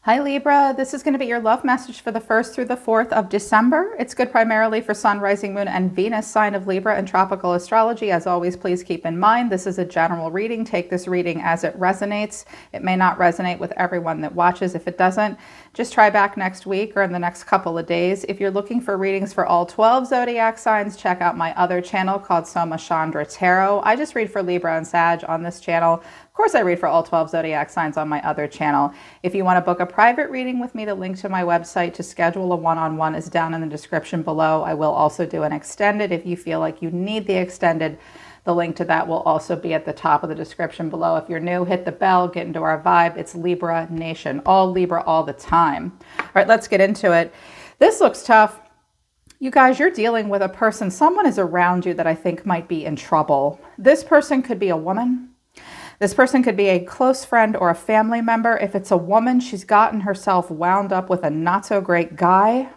Hi Libra, this is going to be your love message for the 1st through the 4th of December. It's good primarily for Sun, Rising, Moon, and Venus sign of Libra and tropical astrology. As always, please keep in mind this is a general reading. Take this reading as it resonates. It may not resonate with everyone that watches. If it doesn't, just try back next week or in the next couple of days. If you're looking for readings for all 12 zodiac signs, check out my other channel called Soma Chandra Tarot. I just read for Libra and Sag on this channel. Of course, I read for all 12 zodiac signs on my other channel. If you want to book a private reading with me, the link to my website to schedule a one-on-one is down in the description below. I will also do an extended if you feel like you need the extended. The link to that will also be at the top of the description below. If you're new, hit the bell, get into our vibe. It's Libra Nation, all Libra all the time. All right, let's get into it. This looks tough. You guys, you're dealing with a person, someone is around you that I think might be in trouble. This person could be a woman. This person could be a close friend or a family member. If it's a woman, she's gotten herself wound up with a not so great guy.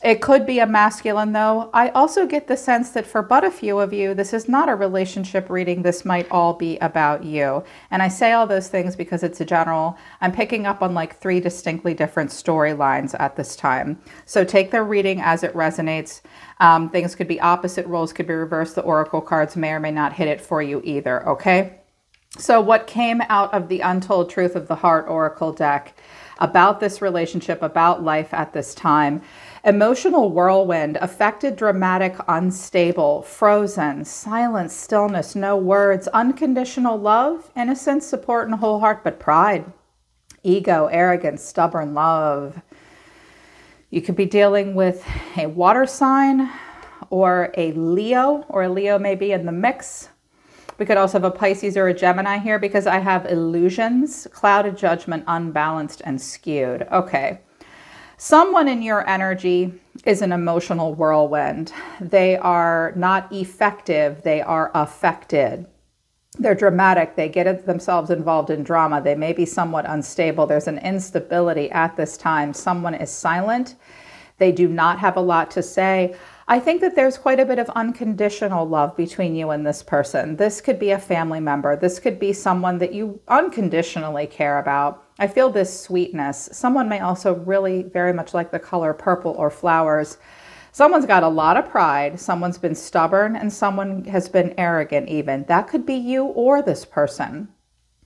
It could be a masculine though. I also get the sense that for but a few of you, this is not a relationship reading. This might all be about you. And I say all those things because it's a general. I'm picking up on like 3 distinctly different storylines at this time. So take the reading as it resonates. Things could be opposite, roles could be reversed. The oracle cards may or may not hit it for you either, okay? So what came out of the Untold Truth of the Heart Oracle deck about this relationship, about life at this time? Emotional whirlwind, affected, dramatic, unstable, frozen, silence, stillness, no words, unconditional love, innocence, support, and whole heart, but pride, ego, arrogance, stubborn love. You could be dealing with a water sign or a Leo may be in the mix. We could also have a Pisces or a Gemini here because I have illusions, clouded judgment, unbalanced, and skewed. Okay. Someone in your energy is an emotional whirlwind. They are not effective. They are affected. They're dramatic. They get themselves involved in drama. They may be somewhat unstable. There's an instability at this time. Someone is silent. They do not have a lot to say. I think that there's quite a bit of unconditional love between you and this person. This could be a family member. This could be someone that you unconditionally care about. I feel this sweetness. Someone may also really very much like the color purple or flowers. Someone's got a lot of pride. Someone's been stubborn and someone has been arrogant even. That could be you or this person.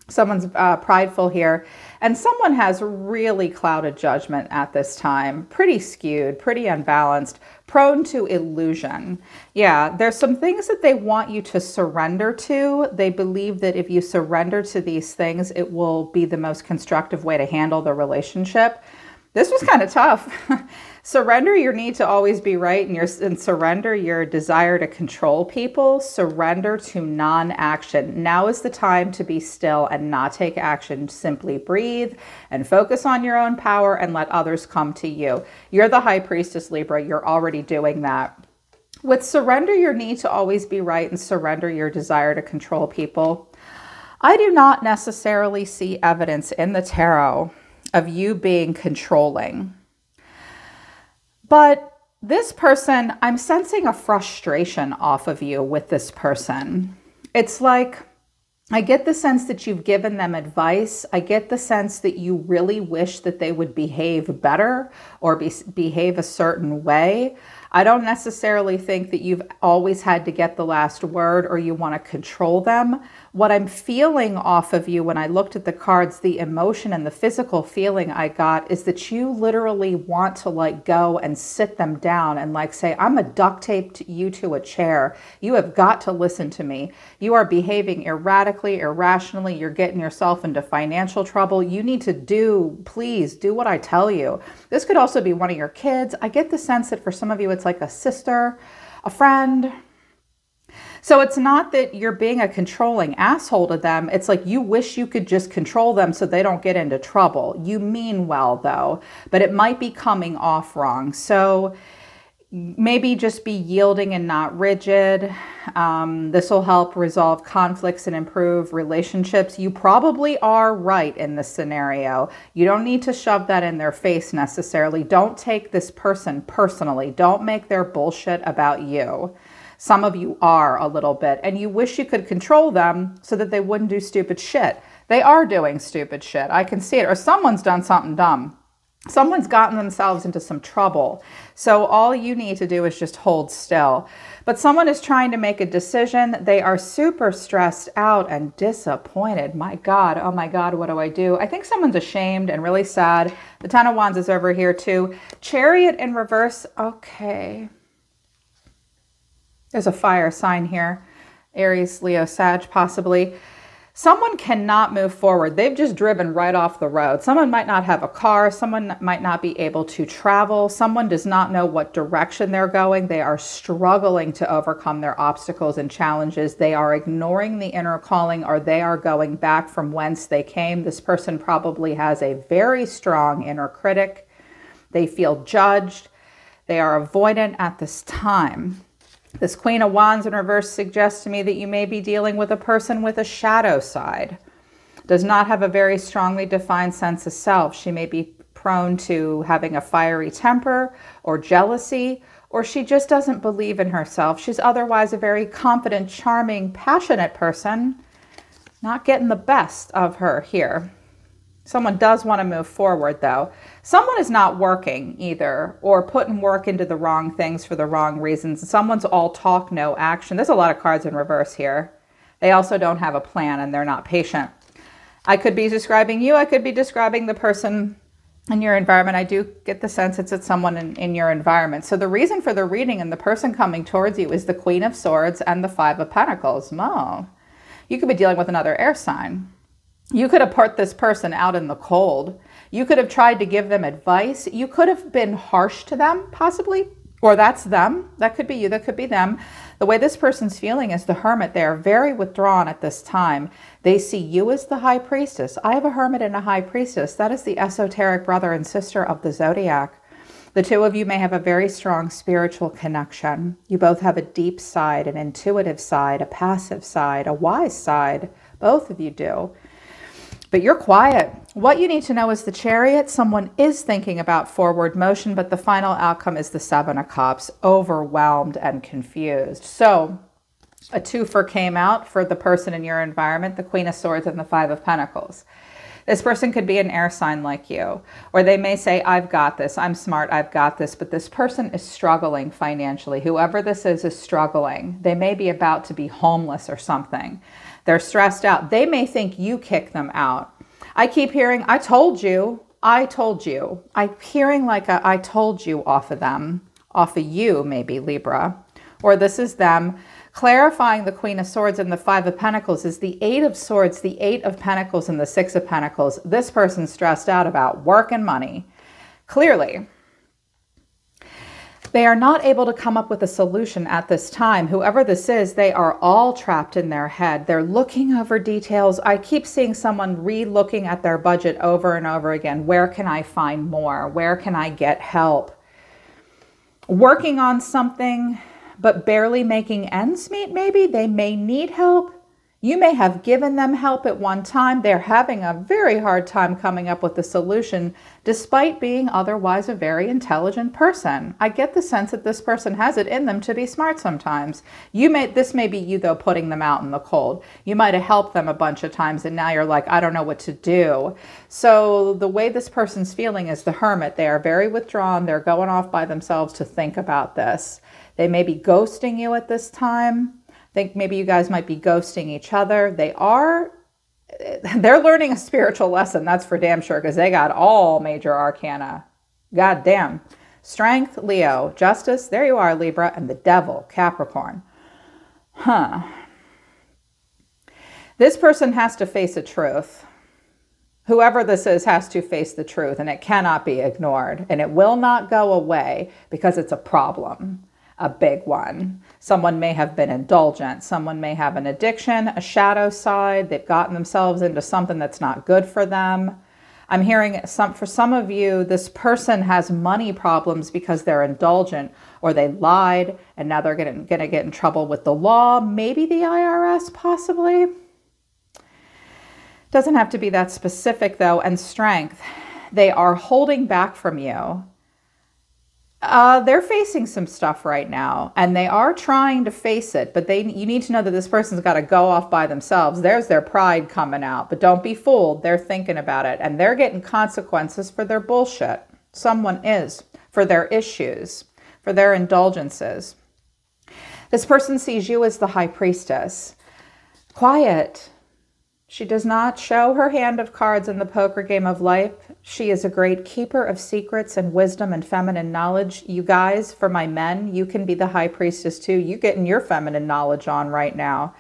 Someone's prideful here, and someone has really clouded judgment at this time. Pretty skewed, pretty unbalanced, prone to illusion. Yeah, there's some things that they want you to surrender to. They believe that if you surrender to these things, it will be the most constructive way to handle the relationship. This was kind of tough. Surrender your need to always be right and surrender your desire to control people. Surrender to non-action. Now is the time to be still and not take action. Simply breathe and focus on your own power and let others come to you. You're the high priestess, Libra. You're already doing that. With surrender your need to always be right and surrender your desire to control people, I do not necessarily see evidence in the tarot of you being controlling. But this person, I'm sensing a frustration off of you with this person. It's like, I get the sense that you've given them advice. I get the sense that you really wish that they would behave better or behave a certain way. I don't necessarily think that you've always had to get the last word or you want to control them. What I'm feeling off of you when I looked at the cards, the emotion and the physical feeling I got is that you literally want to like go and sit them down and like say, I'm a duct taped you to a chair. You have got to listen to me. You are behaving erratically, irrationally. You're getting yourself into financial trouble. You need to please do what I tell you. This could also be one of your kids. I get the sense that for some of you, it's like a sister, a friend. So it's not that you're being a controlling asshole to them. It's like you wish you could just control them so they don't get into trouble. You mean well though, but it might be coming off wrong. So maybe just be yielding and not rigid. This will help resolve conflicts and improve relationships. You probably are right in this scenario. You don't need to shove that in their face necessarily. Don't take this person personally. Don't make their bullshit about you. Some of you are a little bit, and you wish you could control them so that they wouldn't do stupid shit. They are doing stupid shit. I can see it. Or someone's done something dumb. Someone's gotten themselves into some trouble. So all you need to do is just hold still. But someone is trying to make a decision. They are super stressed out and disappointed. My God, oh my God, what do I do? I think someone's ashamed and really sad. The Ten of Wands is over here too. Chariot in reverse. Okay. There's a fire sign here. Aries, Leo, Sag, possibly. Someone cannot move forward. They've just driven right off the road. Someone might not have a car. Someone might not be able to travel. Someone does not know what direction they're going. They are struggling to overcome their obstacles and challenges. They are ignoring the inner calling, or they are going back from whence they came. This person probably has a very strong inner critic. They feel judged. They are avoidant at this time. This Queen of Wands in reverse suggests to me that you may be dealing with a person with a shadow side. Does not have a very strongly defined sense of self. She may be prone to having a fiery temper or jealousy, or she just doesn't believe in herself. She's otherwise a very confident, charming, passionate person. Not getting the best of her here. Someone does want to move forward, though. Someone is not working either, or putting work into the wrong things for the wrong reasons. Someone's all talk, no action. There's a lot of cards in reverse here. They also don't have a plan, and they're not patient. I could be describing you. I could be describing the person in your environment. I do get the sense it's someone in your environment. So the reason for the reading and the person coming towards you is the Queen of Swords and the Five of Pentacles. Mo. You could be dealing with another air sign. You could have put this person out in the cold. You could have tried to give them advice. You could have been harsh to them, possibly. Or that's them. That could be you. That could be them. The way this person's feeling is the Hermit. They are very withdrawn at this time. They see you as the High Priestess. I have a Hermit and a High Priestess. That is the esoteric brother and sister of the Zodiac. The two of you may have a very strong spiritual connection. You both have a deep side, an intuitive side, a passive side, a wise side. Both of you do. But you're quiet. What you need to know is the Chariot. Someone is thinking about forward motion, but the final outcome is the Seven of Cups, overwhelmed and confused. So a twofer came out for the person in your environment, the Queen of Swords and the Five of Pentacles. This person could be an air sign like you, or they may say, I've got this, I'm smart, I've got this, but this person is struggling financially. Whoever this is struggling. They may be about to be homeless or something. They're stressed out. They may think you kick them out. I keep hearing, I told you, I told you. I'm hearing like a I told you off of them, off of you, maybe Libra, or this is them. Clarifying the Queen of Swords and the Five of Pentacles is the Eight of Swords, the Eight of Pentacles, and the Six of Pentacles. This person's stressed out about work and money. Clearly, they are not able to come up with a solution at this time. Whoever this is, they are all trapped in their head. They're looking over details. I keep seeing someone re-looking at their budget over and over again. Where can I find more? Where can I get help? Working on something, but barely making ends meet, maybe. They may need help. You may have given them help at one time. They're having a very hard time coming up with a solution, despite being otherwise a very intelligent person. I get the sense that this person has it in them to be smart sometimes. This may be you, though, putting them out in the cold. You might have helped them a bunch of times, and now you're like, I don't know what to do. So the way this person's feeling is the Hermit. They are very withdrawn. They're going off by themselves to think about this. They may be ghosting you at this time. I think maybe you guys might be ghosting each other. They're learning a spiritual lesson, that's for damn sure, because they got all major arcana. God damn. Strength, Leo. Justice, there you are, Libra. And the Devil, Capricorn. Huh. This person has to face a truth. Whoever this is has to face the truth, and it cannot be ignored. And it will not go away because it's a problem. A big one. Someone may have been indulgent. Someone may have an addiction, a shadow side. They've gotten themselves into something that's not good for them. I'm hearing for some of you, this person has money problems because they're indulgent, or they lied and now they're going to get in trouble with the law. Maybe the IRS, possibly. Doesn't have to be that specific though. And strength. They are holding back from you. They're facing some stuff right now, and they are trying to face it, but you need to know that this person's got to go off by themselves. There's their pride coming out, but don't be fooled. They're thinking about it, and they're getting consequences for their bullshit. Someone is, for their issues, for their indulgences. This person sees you as the high priestess. Quiet. She does not show her hand of cards in the poker game of life. She is a great keeper of secrets and wisdom and feminine knowledge. You guys, for my men, you can be the high priestess too. You getting your feminine knowledge on right now.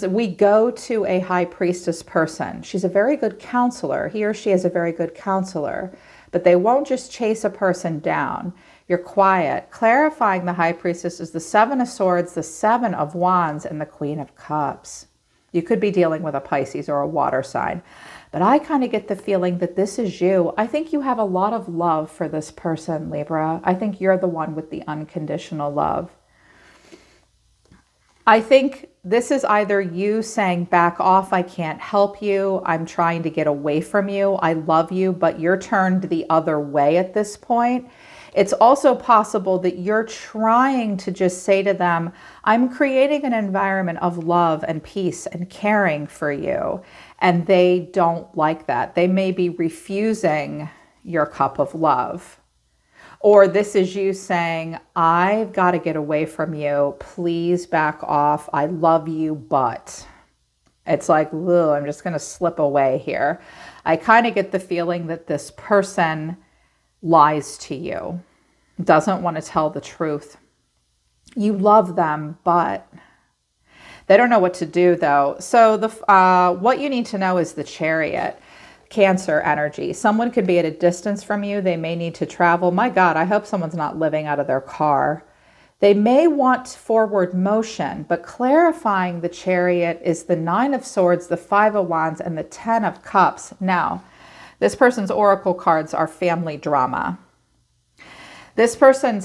We go to a high priestess person. She's a very good counselor. He or she is a very good counselor, but they won't just chase a person down. You're quiet. Clarifying the high priestess is the Seven of Swords, the Seven of Wands, and the Queen of Cups. You could be dealing with a Pisces or a water sign, but I kind of get the feeling that this is you. I think you have a lot of love for this person, Libra. I think you're the one with the unconditional love. I think this is either you saying, back off, I can't help you, I'm trying to get away from you, I love you, but you're turned the other way at this point. It's also possible that you're trying to just say to them, I'm creating an environment of love and peace and caring for you. And they don't like that. They may be refusing your cup of love. Or this is you saying, I've got to get away from you. Please back off. I love you, but it's like, ooh, I'm just going to slip away here. I kind of get the feeling that this person lies to you, doesn't want to tell the truth. You love them, but they don't know what to do though. So what you need to know is the Chariot, Cancer energy. Someone could be at a distance from you. They may need to travel. My God, I hope someone's not living out of their car. They may want forward motion, but clarifying the Chariot is the Nine of Swords, the Five of Wands, and the Ten of Cups. Now, this person's oracle cards are family drama. This person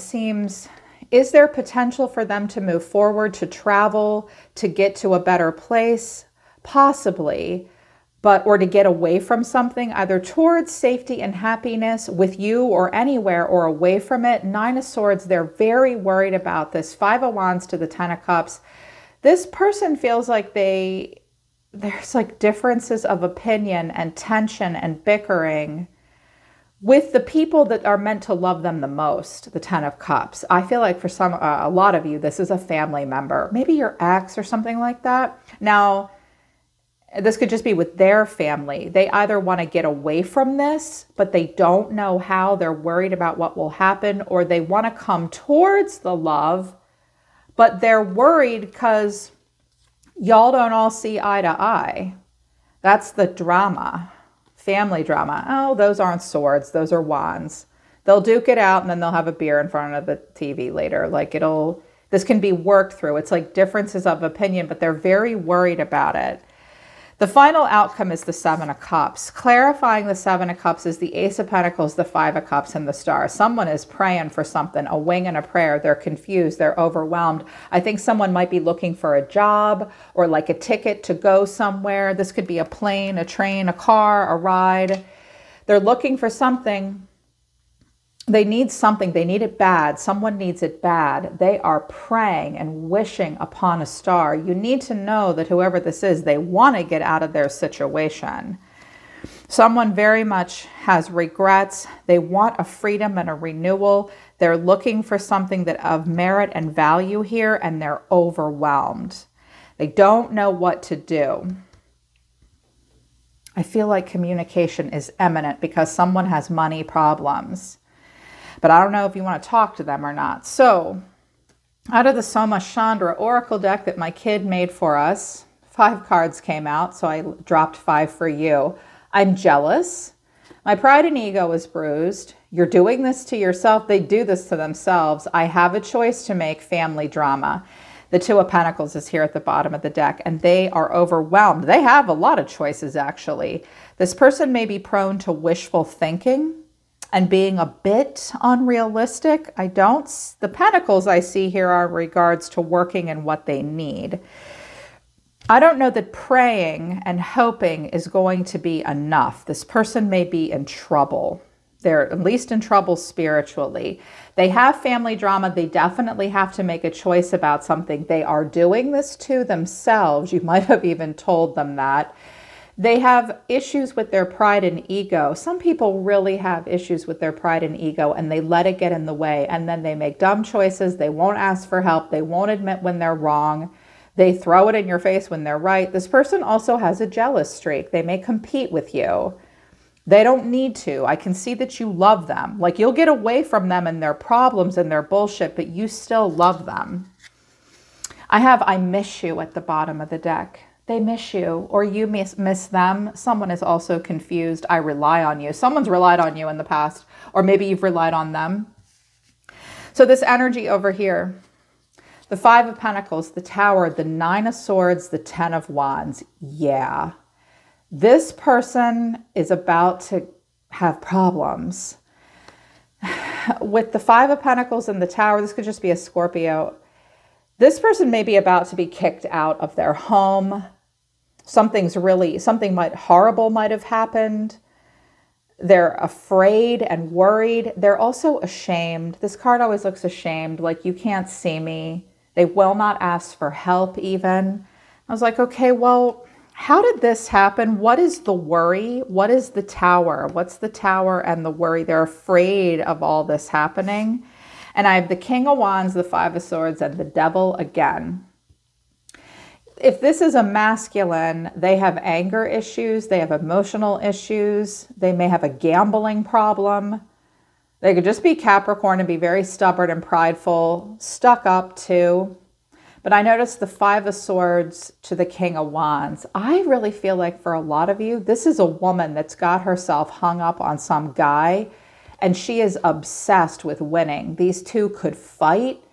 is there potential for them to move forward, to travel, to get to a better place? Possibly, or to get away from something, either towards safety and happiness with you or anywhere or away from it. Nine of Swords, they're very worried about this. Five of Wands to the Ten of Cups. This person feels like there's like differences of opinion and tension and bickering with the people that are meant to love them the most, the Ten of Cups. I feel like for a lot of you, this is a family member, maybe your ex or something like that. Now, this could just be with their family. They either want to get away from this, but they don't know how. They're worried about what will happen, or they want to come towards the love, but they're worried because y'all don't all see eye to eye. That's the drama, family drama. Oh, those aren't swords, those are wands. They'll duke it out and then they'll have a beer in front of the TV later. Like this can be worked through. It's like differences of opinion, but they're very worried about it. The final outcome is the Seven of Cups. Clarifying the Seven of Cups is the Ace of Pentacles, the Five of Cups, and the Star. Someone is praying for something, a wing and a prayer. They're confused. They're overwhelmed. I think someone might be looking for a job or like a ticket to go somewhere. This could be a plane, a train, a car, a ride. They're looking for something. They need something. They need it bad. Someone needs it bad. They are praying and wishing upon a star. You need to know that whoever this is, they want to get out of their situation. Someone very much has regrets. They want a freedom and a renewal. They're looking for something of merit and value here, and they're overwhelmed. They don't know what to do. I feel like communication is imminent because someone has money problems. But I don't know if you want to talk to them or not. So, out of the Soma Chandra Oracle deck that my kid made for us, 5 cards came out, so I dropped 5 for you. I'm jealous. My pride and ego is bruised. You're doing this to yourself. They do this to themselves. I have a choice to make, family drama. The Two of Pentacles is here at the bottom of the deck, and they are overwhelmed. They have a lot of choices, actually. This person may be prone to wishful thinking and being a bit unrealistic. The Pentacles I see here are in regards to working and what they need. I don't know that praying and hoping is going to be enough. This person may be in trouble. They're at least in trouble spiritually. They have family drama. They definitely have to make a choice about something. They are doing this to themselves. You might have even told them that. They have issues with their pride and ego. Some people really have issues with their pride and ego, and they let it get in the way, and then they make dumb choices. They won't ask for help. They won't admit when they're wrong. They throw it in your face when they're right. This person also has a jealous streak. They may compete with you. They don't need to. I can see that you love them. Like, you'll get away from them and their problems and their bullshit, but you still love them. I have I miss you at the bottom of the deck. They miss you, or you miss them. Someone is also confused. I rely on you. Someone's relied on you in the past, or maybe you've relied on them. So this energy over here, the Five of Pentacles, the Tower, the Nine of Swords, the Ten of Wands. Yeah. This person is about to have problems. With the Five of Pentacles and the Tower, this could just be a Scorpio. This person may be about to be kicked out of their home. Something horrible might have happened. They're afraid and worried. They're also ashamed. This card always looks ashamed, like, you can't see me. They will not ask for help even. I was like, okay, well, how did this happen? What is the worry? What is the Tower? What's the Tower and the worry? They're afraid of all this happening. And I have the King of Wands, the Five of Swords, and the Devil again. If this is a masculine, they have anger issues. They have emotional issues. They may have a gambling problem. They could just be Capricorn and be very stubborn and prideful, stuck up too. But I noticed the Five of Swords to the King of Wands. I really feel like for a lot of you, this is a woman that's got herself hung up on some guy, and she is obsessed with winning. These two could fight.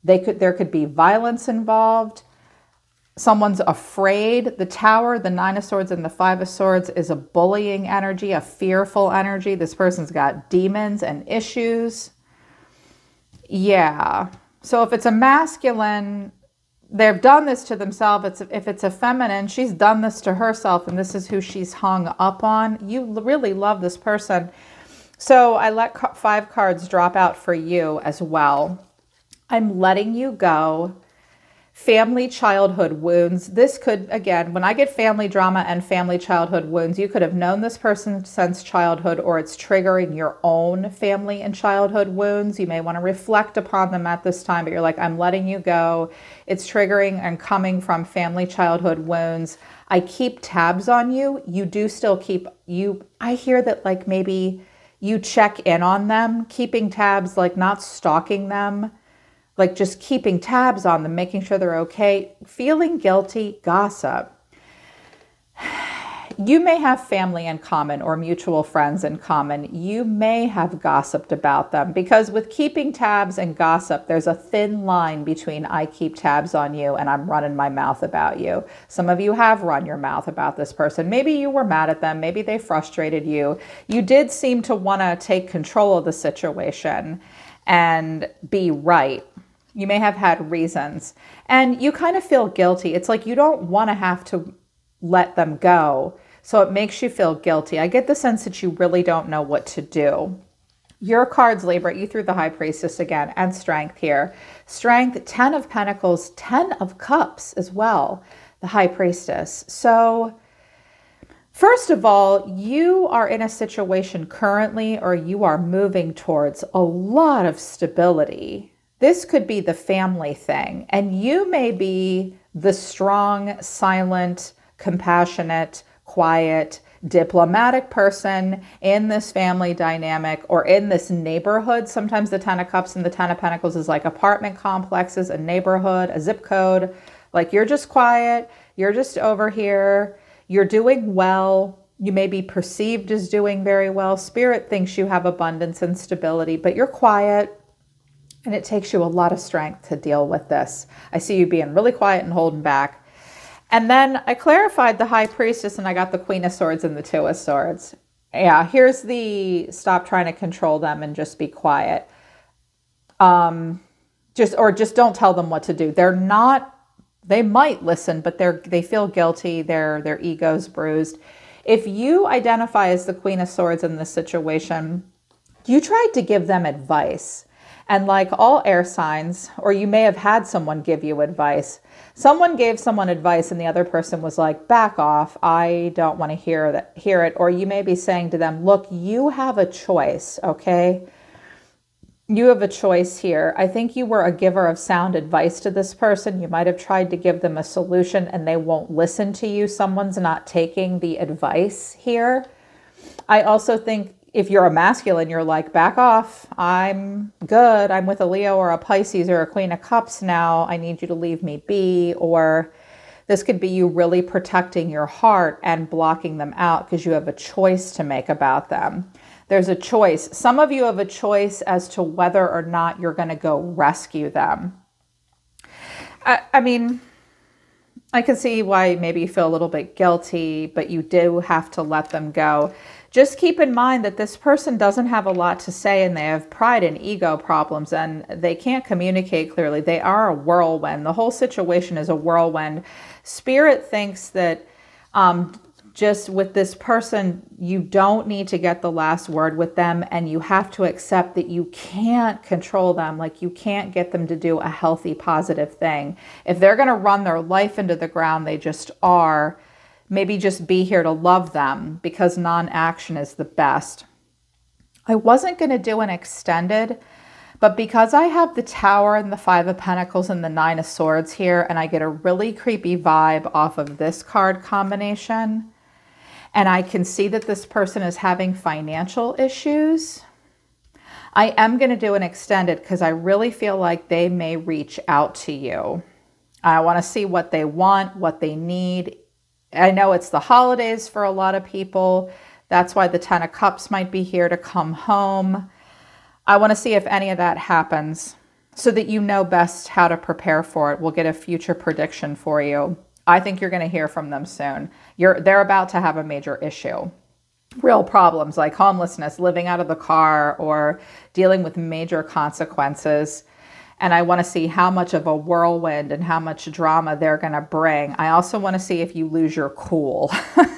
There could be violence involved. Someone's afraid. The Tower, the Nine of Swords, and the Five of Swords is a bullying energy, a fearful energy. This person's got demons and issues. Yeah. So if it's a masculine, they've done this to themselves. If it's a feminine, she's done this to herself, and this is who she's hung up on. You really love this person. So I let 5 cards drop out for you as well. I'm letting you go. Family childhood wounds. This could, again, when I get family drama and family childhood wounds, you could have known this person since childhood, or it's triggering your own family and childhood wounds. You may want to reflect upon them at this time, but you're like, I'm letting you go. It's triggering and coming from family childhood wounds. I keep tabs on you. You do still keep you. I hear that, like, maybe you check in on them, keeping tabs, like not stalking them, like just keeping tabs on them, making sure they're okay, feeling guilty, gossip. You may have family in common or mutual friends in common. You may have gossiped about them, because with keeping tabs and gossip, there's a thin line between I keep tabs on you and I'm running my mouth about you. Some of you have run your mouth about this person. Maybe you were mad at them. Maybe they frustrated you. You did seem to want to take control of the situation and be right. You may have had reasons, and you kind of feel guilty. It's like you don't want to have to let them go, so it makes you feel guilty. I get the sense that you really don't know what to do. Your cards, Libra, you threw the High Priestess again, and Strength here. Strength, 10 of Pentacles, 10 of Cups as well, the High Priestess. So first of all, you are in a situation currently, or you are moving towards a lot of stability. This could be the family thing, and you may be the strong, silent, compassionate, quiet, diplomatic person in this family dynamic or in this neighborhood. Sometimes the 10 of Cups and the 10 of Pentacles is like apartment complexes, a neighborhood, a zip code. Like, you're just quiet, you're just over here, you're doing well. You may be perceived as doing very well. Spirit thinks you have abundance and stability, but you're quiet. And it takes you a lot of strength to deal with this. I see you being really quiet and holding back. And then I clarified the High Priestess, and I got the Queen of Swords and the Two of Swords. Yeah, here's the stop trying to control them and just be quiet. Just don't tell them what to do. They might listen, but they feel guilty. Their ego's bruised. If you identify as the Queen of Swords in this situation, You tried to give them advice. And like all air signs, or you may have had someone give you advice. Someone gave someone advice and the other person was like, back off. I don't want to hear it. Or you may be saying to them, look, you have a choice, okay? You have a choice here. I think you were a giver of sound advice to this person. You might have tried to give them a solution and they won't listen to you. Someone's not taking the advice here. I also think if you're a masculine, you're like, back off. I'm good. I'm with a Leo or a Pisces or a Queen of Cups now. I need you to leave me be. Or this could be you really protecting your heart and blocking them out because you have a choice to make about them. There's a choice. Some of you have a choice as to whether or not you're going to go rescue them. I mean, I can see why maybe you feel a little bit guilty, but you do have to let them go. Just keep in mind that this person doesn't have a lot to say and they have pride and ego problems and they can't communicate clearly. They are a whirlwind. The whole situation is a whirlwind. Spirit thinks that just with this person, you don't need to get the last word with them and you have to accept that you can't control them. Like you can't get them to do a healthy, positive thing. If they're going to run their life into the ground, they just are. Maybe just be here to love them because non-action is the best. I wasn't going to do an extended, but because I have the Tower and the Five of Pentacles and the Nine of Swords here, and I get a really creepy vibe off of this card combination, and I can see that this person is having financial issues, I am going to do an extended because I really feel like they may reach out to you. I want to see what they want, what they need. I know it's the holidays for a lot of people. That's why the Ten of Cups might be here to come home. I want to see if any of that happens so that you know best how to prepare for it. We'll get a future prediction for you. I think you're going to hear from them soon. They're about to have a major issue. Real problems like homelessness, living out of the car, or dealing with major consequences. And I want to see how much of a whirlwind and how much drama they're going to bring. I also want to see if you lose your cool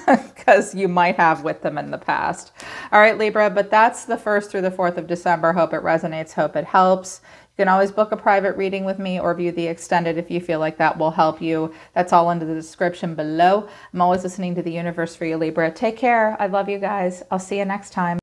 because you might have with them in the past. All right, Libra, but that's the 1st through the 4th of December. Hope it resonates. Hope it helps. You can always book a private reading with me or view the extended if you feel like that will help you. That's all under the description below. I'm always listening to the universe for you, Libra. Take care. I love you guys. I'll see you next time.